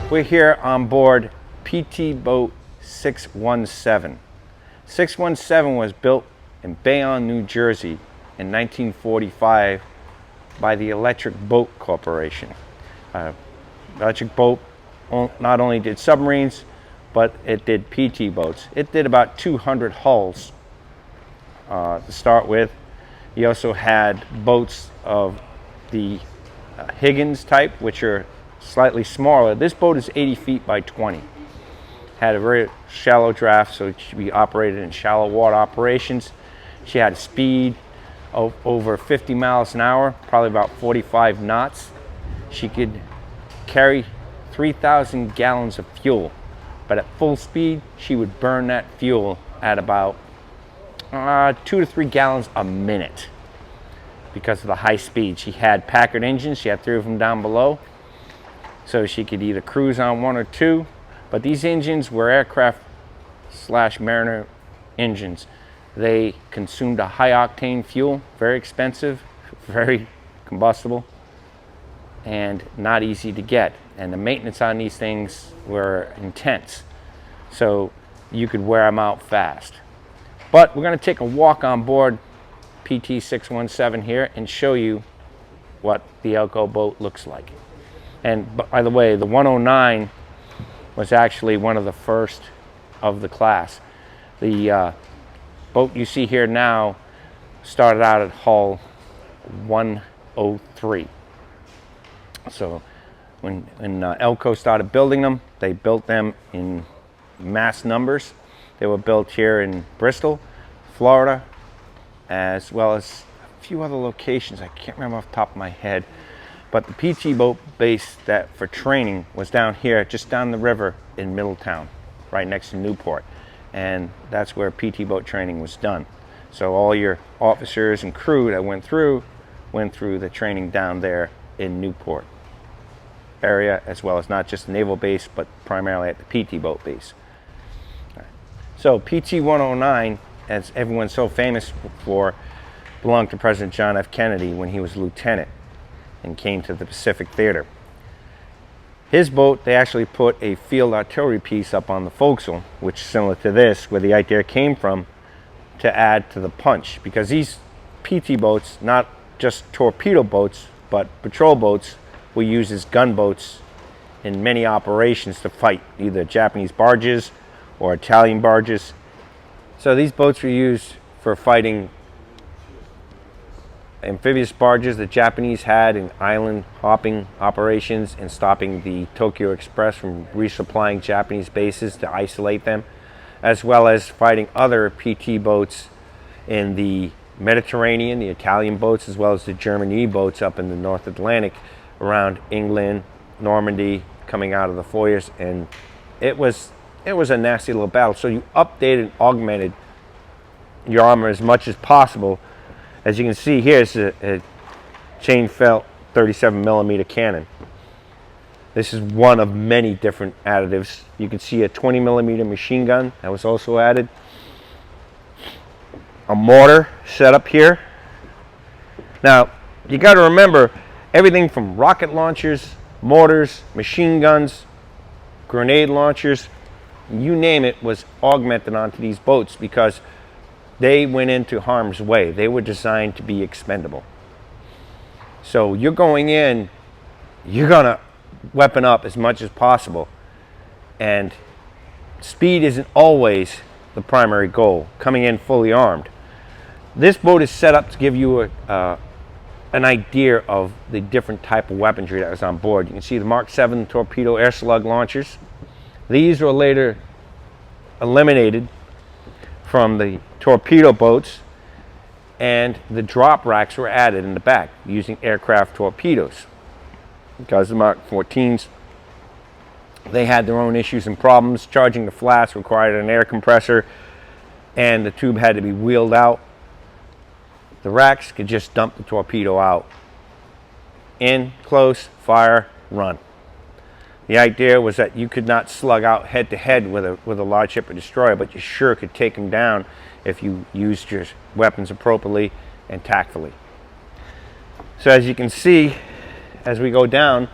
We're here on board PT Boat 617. 617 was built in Bayonne, New Jersey in 1945 by the Electric Boat Corporation. Electric Boat not only did submarines, but it did PT boats. It did about 200 hulls to start with. He also had boats of the Higgins type, which are slightly smaller. This boat is 80 feet by 20. Had a very shallow draft, so it should be operated in shallow water operations. She had a speed of over 50 miles an hour, probably about 45 knots. She could carry 3,000 gallons of fuel, but at full speed, she would burn that fuel at about 2 to 3 gallons a minute because of the high speed. She had Packard engines. She had 3 of them down below, so she could either cruise on 1 or 2, but these engines were aircraft / mariner engines. They consumed a high octane fuel, very expensive, very combustible, and not easy to get. And the maintenance on these things were intense, so you could wear them out fast. But we're going to take a walk on board PT-617 here and show you what the ELCO boat looks like. And by the way, the 109 was actually one of the first of the class. The boat you see here now started out at hull 103. So when ELCO started building them, they built them in mass numbers. They were built here in Bristol, Florida, as well as a few other locations. I can't remember off the top of my head, but the PT boat base that for training was down here, just down the river in Middletown, right next to Newport. And that's where PT boat training was done. So all your officers and crew that went through the training down there in Newport area, as well as not just the naval base, but primarily at the PT boat base. So PT 109, as everyone's so famous for, belonged to President John F. Kennedy when he was lieutenant and came to the Pacific Theater. His boat, they actually put a field artillery piece up on the forecastle, which is similar to this, where the idea came from, to add to the punch. Because these PT boats, not just torpedo boats, but patrol boats, were used as gunboats in many operations to fight either Japanese barges or Italian barges. So these boats were used for fighting amphibious barges the Japanese had in island hopping operations and stopping the Tokyo Express from resupplying Japanese bases to isolate them, as well as fighting other PT boats in the Mediterranean, the Italian boats, as well as the German U-boats up in the North Atlantic around England, Normandy, coming out of the foyers. And it was a nasty little battle. So you updated and augmented your armor as much as possible. As you can see here, it's a chain felt 37mm cannon. This is one of many different additives. You can see a 20mm machine gun that was also added. A mortar set up here. Now, you got to remember, everything from rocket launchers, mortars, machine guns, grenade launchers, you name it, was augmented onto these boats because they went into harm's way. They were designed to be expendable. So you're going in, you're gonna weapon up as much as possible. And speed isn't always the primary goal, coming in fully armed. This boat is set up to give you an idea of the different type of weaponry that was on board. You can see the Mark 7 torpedo air slug launchers. These were later eliminated from the torpedo boats, and the drop racks were added in the back using aircraft torpedoes. Because the Mark 14s, they had their own issues and problems. Charging the flats required an air compressor, and the tube had to be wheeled out. The racks could just dump the torpedo out. In, close, fire, run. The idea was that you could not slug out head to head with a large ship or destroyer, but you sure could take them down if you used your weapons appropriately and tactfully. So as you can see, as we go down,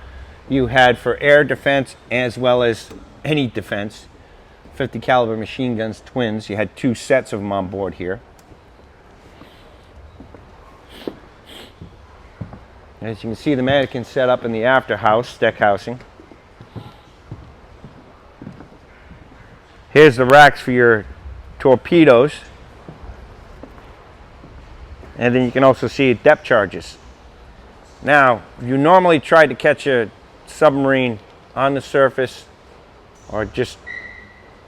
you had for air defense as well as any defense. 50 caliber machine guns, twins. You had 2 sets of them on board here. As you can see, the mannequin set up in the after house, deck housing. Here's the racks for your torpedoes. And then you can also see depth charges. Now, you normally try to catch a submarine on the surface, or just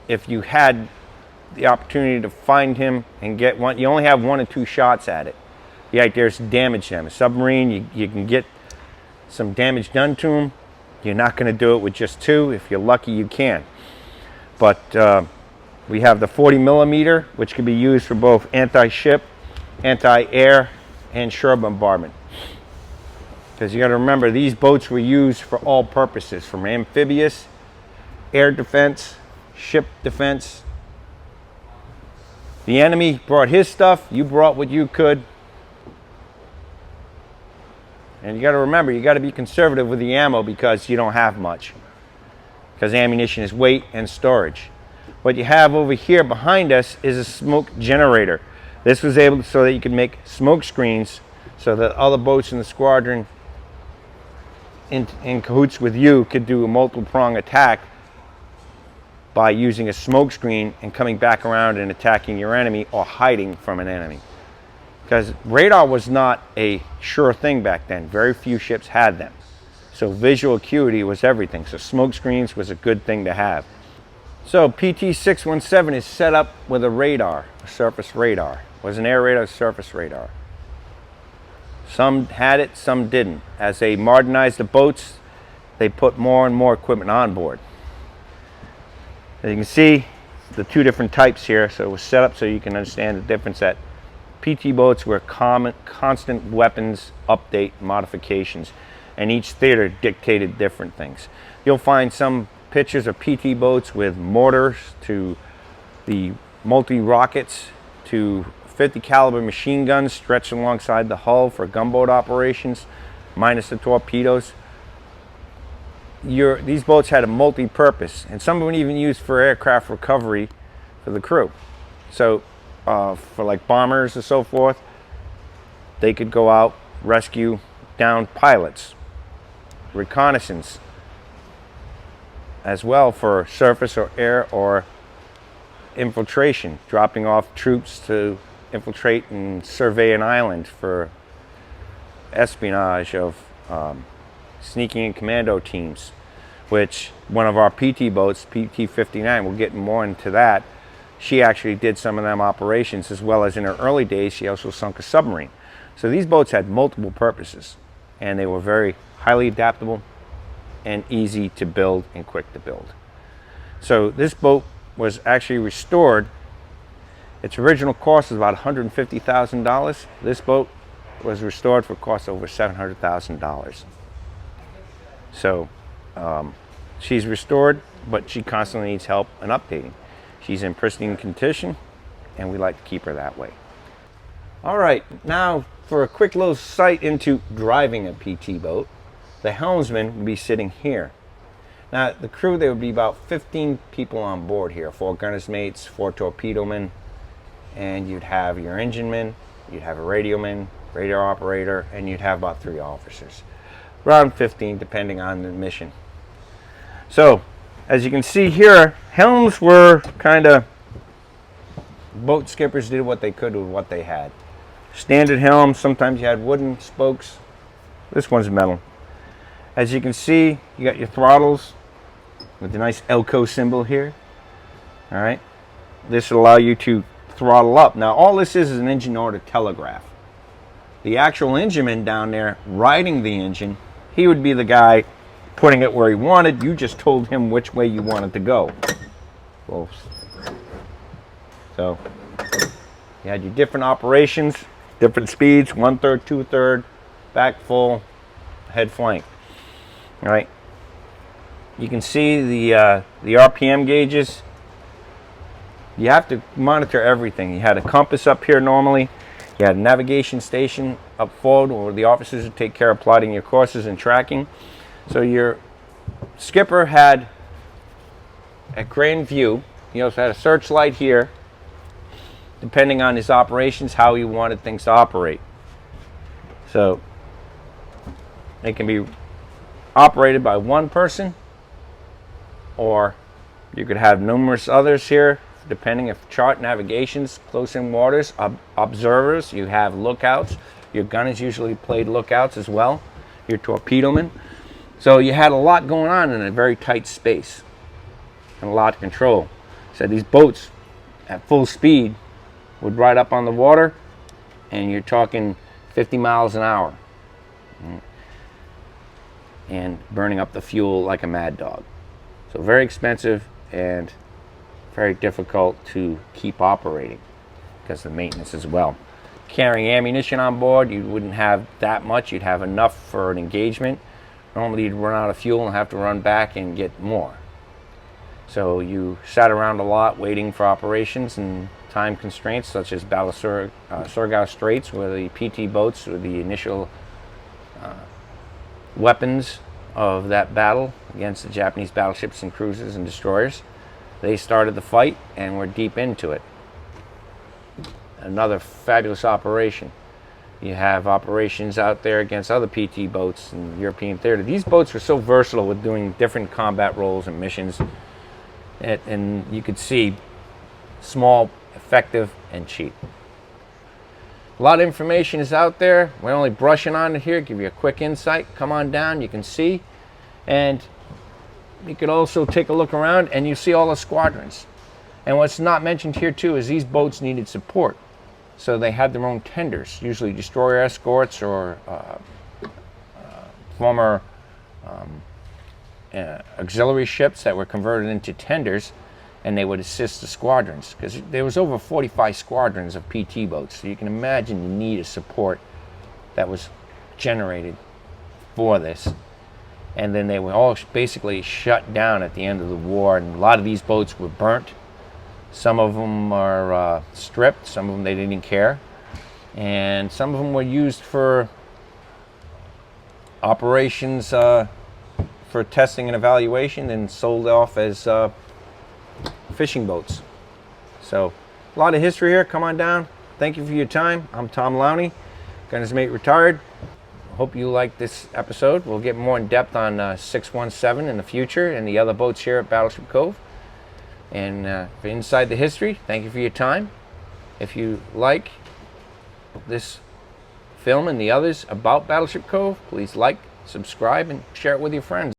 if you had the opportunity to find him and get one, you only have 1 or 2 shots at it. The idea is to damage them. A submarine, you can get some damage done to them. You're not going to do it with just 2. If you're lucky, you can. But we have the 40 millimeter, which can be used for both anti-ship, anti-air, and shore bombardment. Because you got to remember, these boats were used for all purposes, from amphibious, air defense, ship defense. The enemy brought his stuff, you brought what you could. And you got to remember, you got to be conservative with the ammo because you don't have much. Because ammunition is weight and storage. What you have over here behind us is a smoke generator. This was able so that you could make smoke screens so that other boats in the squadron in cahoots with you could do a multiple prong attack by using a smoke screen and coming back around and attacking your enemy or hiding from an enemy. Because radar was not a sure thing back then. Very few ships had them. So visual acuity was everything. So smoke screens was a good thing to have. So PT-617 is set up with a radar, a surface radar. It was an air radar, surface radar. Some had it, some didn't. As they modernized the boats, they put more and more equipment on board. As you can see, the 2 different types here. So it was set up so you can understand the difference that PT boats were constant weapons update modifications, and each theater dictated different things. You'll find some pictures of PT boats with mortars to the multi-rockets to 50 caliber machine guns stretched alongside the hull for gunboat operations, minus the torpedoes. These boats had a multi-purpose, and some of them even used for aircraft recovery for the crew. So for like bombers and so forth, they could go out, rescue downed pilots, reconnaissance, as well for surface or air or infiltration, dropping off troops to infiltrate and survey an island for espionage of sneaking in commando teams, which one of our PT boats, PT-59, we'll get more into that. She actually did some of them operations, as well as in her early days she also sunk a submarine. So these boats had multiple purposes, and they were very highly adaptable and easy to build and quick to build. So this boat was actually restored. Its original cost was about $150,000. This boat was restored for a cost over $700,000. So she's restored, but she constantly needs help and updating. She's in pristine condition, and we like to keep her that way. All right, now for a quick little sight into driving a PT boat. The helmsman would be sitting here. Now the crew, there would be about 15 people on board here, 4 gunner's mates, 4 torpedo men, and you'd have your engine man, you'd have a radio man, radar operator, and you'd have about 3 officers. Around 15 depending on the mission. So as you can see here, helms were kind of, boat skippers did what they could with what they had. Standard helms, sometimes you had wooden spokes. This one's metal. As you can see, you got your throttles with the nice ELCO symbol here. All right, this will allow you to throttle up. Now all this is an engine order telegraph. The actual engineman down there riding the engine, he would be the guy putting it where he wanted. You just told him which way you wanted to go. So you had your different operations, different speeds, 1/3, 2/3, back full, head flank. All right. You can see the RPM gauges. You have to monitor everything. You had a compass up here normally. You had a navigation station up forward where the officers would take care of plotting your courses and tracking. So your skipper had a grand view. He also had a searchlight here, depending on his operations, how he wanted things to operate. So they can be operated by one person, or you could have numerous others here, depending if chart navigations, close in waters, observers, you have lookouts. Your gunners usually played lookouts as well, your torpedo men. So you had a lot going on in a very tight space and a lot of control. So these boats at full speed would ride up on the water, and you're talking 50 miles an hour and burning up the fuel like a mad dog. So very expensive and very difficult to keep operating because of the maintenance as well. Carrying ammunition on board, you wouldn't have that much. You'd have enough for an engagement. Normally you'd run out of fuel and have to run back and get more. So you sat around a lot waiting for operations and time constraints, such as Battle of Surigao Straits, where the PT boats were the initial weapons of that battle against the Japanese battleships and cruisers and destroyers. They started the fight and were deep into it. Another fabulous operation. You have operations out there against other PT boats in European theater. These boats were so versatile with doing different combat roles and missions. And you could see small, effective, and cheap. A lot of information is out there. We're only brushing on it here, give you a quick insight. Come on down, you can see. And you could also take a look around and you see all the squadrons. And what's not mentioned here too is these boats needed support. So they had their own tenders, usually destroyer escorts or former auxiliary ships that were converted into tenders, and they would assist the squadrons, because there was over 45 squadrons of PT boats. So you can imagine the need of support that was generated for this. And then they were all basically shut down at the end of the war, and a lot of these boats were burnt. Some of them are stripped, some of them they didn't care, and some of them were used for operations for testing and evaluation, and sold off as fishing boats. So a lot of history here. Come on down. Thank you for your time. I'm Tom Lowney, gunner's mate retired. Hope you like this episode. We'll get more in depth on 617 in the future and the other boats here at Battleship Cove. And for Inside the History, thank you for your time. If you like this film and the others about Battleship Cove, please like, subscribe, and share it with your friends.